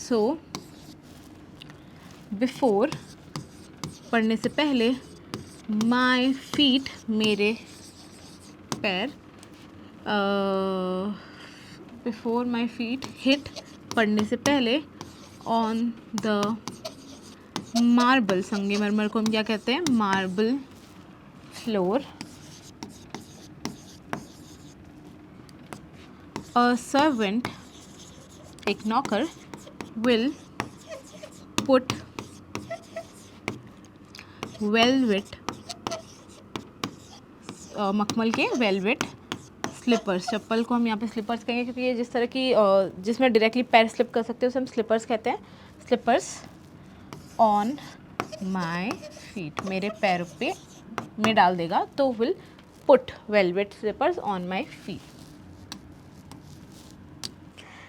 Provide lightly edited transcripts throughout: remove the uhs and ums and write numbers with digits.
So before पढ़ने से पहले, माई फीट मेरे पैर, बिफोर माई फीट हिट पढ़ने से पहले, ऑन द मार्बल, संगमरमर को हम क्या कहते हैं, मार्बल फ्लोर, अ सर्वेंट, एक नौकर, विल पुट वेलवेट, मखमल के वेलवेट स्लीपर्स, चप्पल को हम यहाँ पे स्लीपर्स कहेंगे क्योंकि ये जिस तरह की जिसमें डायरेक्टली पैर स्लिप कर सकते हैं उसे हम स्लीपर्स कहते हैं, स्लीपर्स ऑन माई फीट, मेरे पैर पे में डाल देगा तो will put velvet slippers on my feet.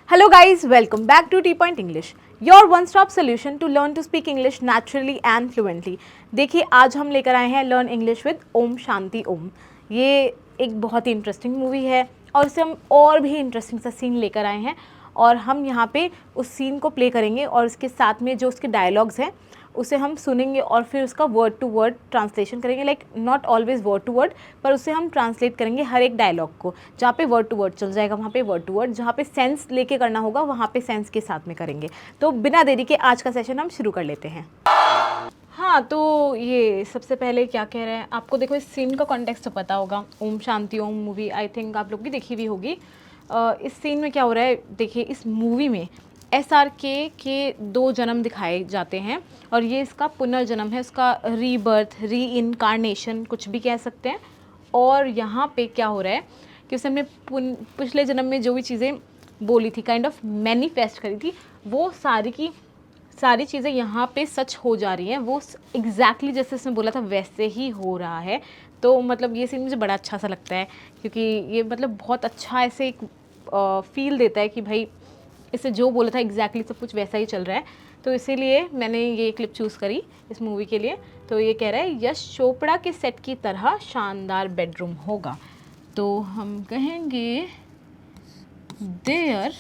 Hello guys, welcome back to T point English, your one stop solution to learn to speak English naturally and fluently. देखिए आज हम लेकर आए हैं learn English with Om Shanti Om. ये एक बहुत ही इंटरेस्टिंग मूवी है और उससे हम और भी इंटरेस्टिंग सा सीन लेकर आए हैं और हम यहाँ पे उस सीन को प्ले करेंगे और उसके साथ में जो उसके डायलॉग्स हैं उसे हम सुनेंगे और फिर उसका वर्ड टू वर्ड ट्रांसलेशन करेंगे, like not always word to word, पर उससे हम ट्रांसलेट करेंगे हर एक डायलॉग को। जहाँ पे वर्ड टू वर्ड चल जाएगा वहाँ पे वर्ड टू वर्ड, जहाँ पे सेंस लेके करना होगा वहाँ पे सेंस के साथ में करेंगे। तो बिना देरी के आज का सेशन हम शुरू कर लेते हैं। हाँ, तो ये सबसे पहले क्या कह रहे हैं आपको, देखो इस सीन का कॉन्टेक्स्ट तो पता होगा, ओम शांति ओम मूवी आई थिंक आप लोग भी देखी हुई होगी। इस सीन में क्या हो रहा है, देखिए इस मूवी में SRK के 2 जन्म दिखाए जाते हैं और ये इसका पुनर्जन्म है, इसका रीबर्थ, री इनकारनेशन कुछ भी कह सकते हैं। और यहाँ पे क्या हो रहा है कि उसने अपने पिछले जन्म में जो भी चीज़ें बोली थी, काइंड ऑफ मैनिफेस्ट करी थी, वो सारी की सारी चीज़ें यहाँ पे सच हो जा रही हैं। वो एग्जैक्टली जैसे उसने बोला था वैसे ही हो रहा है। तो मतलब ये सीन मुझे बड़ा अच्छा सा लगता है क्योंकि ये मतलब बहुत अच्छा ऐसे एक फील देता है कि भाई इससे जो बोला था एग्जैक्टली सब कुछ वैसा ही चल रहा है। तो इसीलिए मैंने ये क्लिप चूज़ करी इस मूवी के लिए। तो ये कह रहा है यश चोपड़ा के सेट की तरह शानदार बेडरूम होगा। तो हम कहेंगे देयर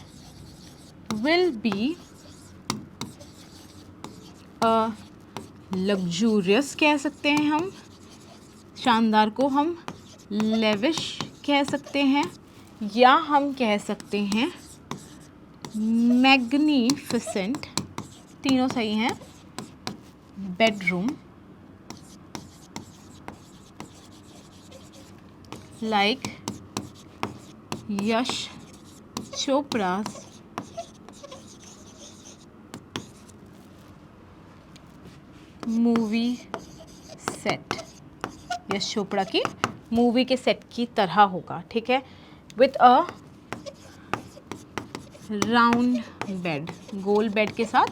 विल बी लग्जूरियस कह सकते हैं हम, शानदार को हम लेविश कह सकते हैं या हम कह सकते हैं मैग्निफिसेंट, तीनों सही हैं, bedroom like Yash Chopra movie set, Yash Chopra की मूवी के सेट की तरह होगा, ठीक है, with a round bed, goal bed के साथ,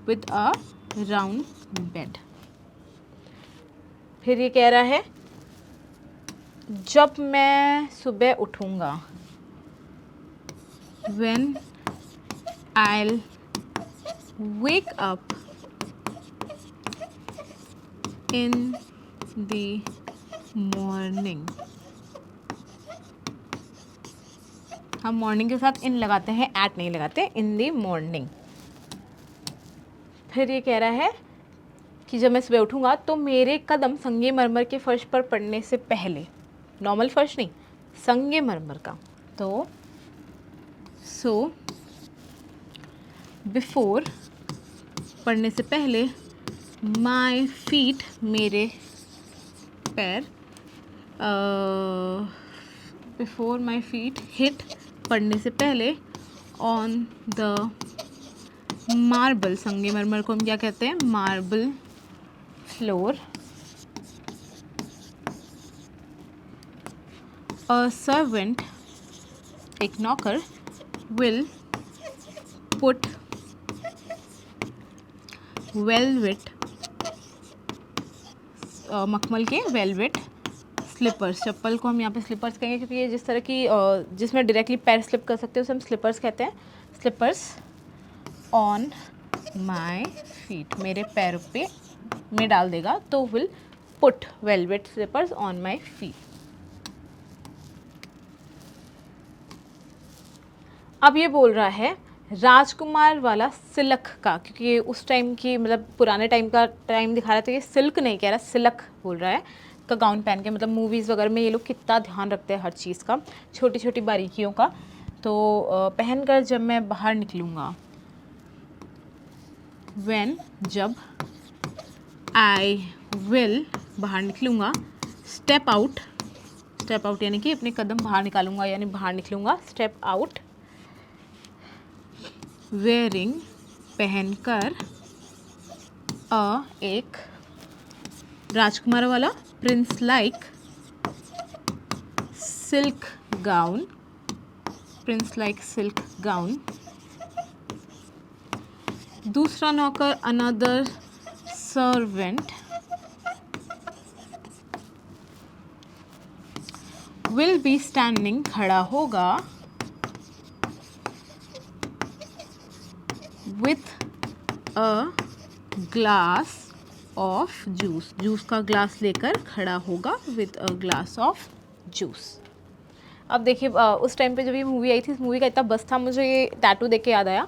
विथ अ राउंड बेड। फिर ये कह रहा है जब मैं सुबह उठूँगा, when I'll wake up in the morning, हम मॉर्निंग के साथ इन लगाते हैं, एट नहीं लगाते, इन दी मॉर्निंग। फिर ये कह रहा है कि जब मैं सुबह उठूँगा तो मेरे कदम संगमरमर के फर्श पर पड़ने से पहले, नॉर्मल फर्श नहीं, संगमरमर का, तो सो बिफोर पढ़ने से पहले, माई फीट मेरे पैर, बिफोर माई फीट हिट पढ़ने से पहले, ऑन द मार्बल, संगमरमर को हम क्या कहते हैं, मार्बल फ्लोर, अ सर्वेंट, एक नौकर, विल पुट वेलवेट, मखमल के वेलवेट स्लीपर्स, चप्पल को हम यहाँ पे स्लीपर्स कहेंगे क्योंकि ये जिस तरह की जिसमें डायरेक्टली पैर स्लिप कर सकते हैं उसे हम स्लीपर्स कहते हैं, स्लीपर्स ऑन माई फीट, मेरे पैर पे में डाल देगा तो will put velvet slippers on my feet. अब ये बोल रहा है राजकुमार वाला सिल्क का, क्योंकि ये उस टाइम की मतलब पुराने टाइम का टाइम दिखा रहा है, तो ये सिल्क नहीं कह रहा, सिल्क बोल रहा है का गाउन पहन के। मतलब मूवीज़ वगैरह में ये लोग कितना ध्यान रखते हैं हर चीज़ का, छोटी छोटी बारीकियों का। तो पहन कर जब मैं बाहर निकलूँगा, when जब, I will बाहर निकलूँगा, step out यानी कि अपने कदम बाहर निकालूंगा यानी बाहर निकलूँगा, step out, wearing पहनकर, एक राजकुमार वाला Prince like silk gown, Prince like silk gown. दूसरा नौकर another servant will be standing खड़ा होगा, with a glass of juice, juice का ग्लास लेकर खड़ा होगा, with a glass of juice. अब देखिए उस टाइम पे जब ये मूवी आई थी, इस मूवी का इतना बस था, मुझे ये टैटू देख के याद आया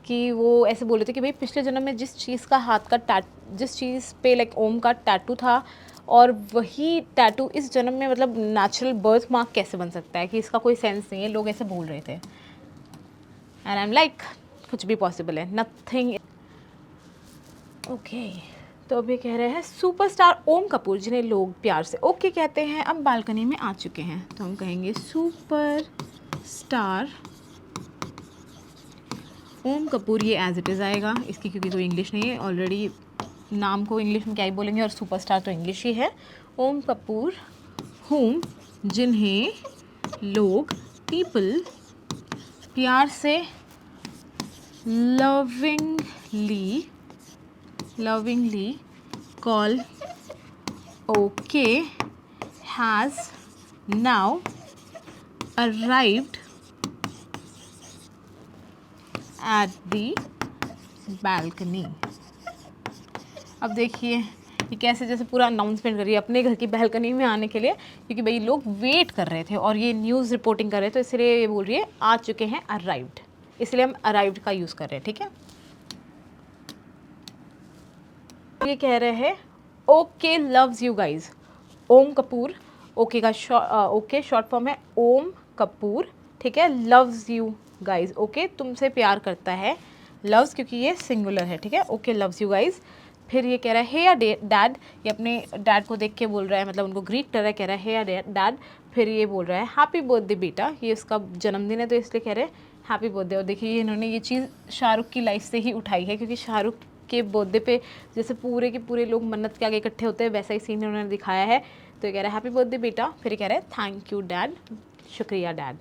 कि वो ऐसे बोल रहे थे कि भाई पिछले जन्म में जिस चीज़ का हाथ का जिस चीज़ पे लाइक ओम का टैटू था, और वही टैटू इस जन्म में मतलब नेचुरल बर्थ मार्क कैसे बन सकता है, कि इसका कोई सेंस नहीं है, लोग ऐसे बोल रहे थे। एंड आई एम लाइक कुछ भी पॉसिबल है, नथिंग। ओके, तो अब ये कह रहे हैं सुपरस्टार ओम कपूर, जिन्हें लोग प्यार से ओके कहते हैं, अब बालकनी में आ चुके हैं। तो हम कहेंगे सुपर स्टार ओम कपूर, ये एज इट इज़ आएगा इसकी, क्योंकि कोई इंग्लिश नहीं है ऑलरेडी, नाम को इंग्लिश में क्या ही बोलेंगे, और सुपरस्टार तो इंग्लिश ही है। ओम कपूर हुम, जिन्हें लोग पीपल प्यार से lovingly call okay, has now arrived at the balcony। अब देखिए ये कैसे जैसे पूरा अनाउंसमेंट कर रही है अपने घर की बैल्कनी में आने के लिए, क्योंकि भाई लोग वेट कर रहे थे और ये न्यूज़ रिपोर्टिंग कर रहे थे, तो इसलिए ये बोल रही है आ चुके हैं, अराइव्ड, इसलिए हम अराइव्ड का यूज़ कर रहे हैं, ठीक है। ये कह रहे हैं okay loves you guys, Om Kapoor, okay का ओके शॉर्ट फॉर्म है ओम कपूर, ठीक है। लव्स यू गाइज, ओके तुमसे प्यार करता है, लव्स क्योंकि ये सिंगुलर है, ठीक है। Okay loves you guys. फिर ये कह रहा है हे या डैड, ये अपने डैड को देख के बोल रहा है, मतलब उनको ग्रीट कर रहा है, कह रहा है हे या डैड। फिर ये बोल रहा है हैप्पी बर्थडे बेटा, ये उसका जन्मदिन है तो इसलिए कह रहे हैं हैप्पी बर्थडे। और देखिए इन्होंने ये चीज़ शाहरुख की लाइफ से ही उठाई है, क्योंकि शाहरुख के बर्थडे पे जैसे पूरे के पूरे लोग मन्नत के आगे इकट्ठे होते हैं, वैसा ही सीन इन्होंने दिखाया है। तो ये कह रहा है हैप्पी बर्थडे बेटा, फिर कह रहा है थैंक यू डैड, शुक्रिया डैड।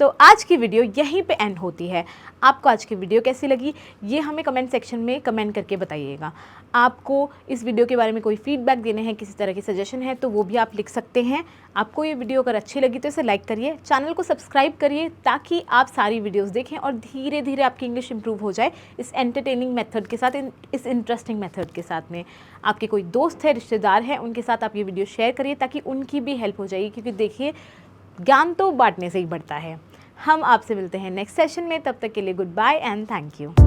तो आज की वीडियो यहीं पे एंड होती है। आपको आज की वीडियो कैसी लगी ये हमें कमेंट सेक्शन में कमेंट करके बताइएगा। आपको इस वीडियो के बारे में कोई फीडबैक देने हैं, किसी तरह की सजेशन है तो वो भी आप लिख सकते हैं। आपको ये वीडियो अगर अच्छी लगी तो इसे लाइक करिए, चैनल को सब्सक्राइब करिए ताकि आप सारी वीडियोस देखें और धीरे धीरे आपकी इंग्लिश इंप्रूव हो जाए इस एंटरटेनिंग मेथड के साथ, इस इंटरेस्टिंग मेथड के साथ में। आपके कोई दोस्त है, रिश्तेदार है, उनके साथ आप ये वीडियो शेयर करिए ताकि उनकी भी हेल्प हो जाएगी, क्योंकि देखिए ज्ञान तो बांटने से ही बढ़ता है। हम आपसे मिलते हैं नेक्स्ट सेशन में, तब तक के लिए good bye and thank you.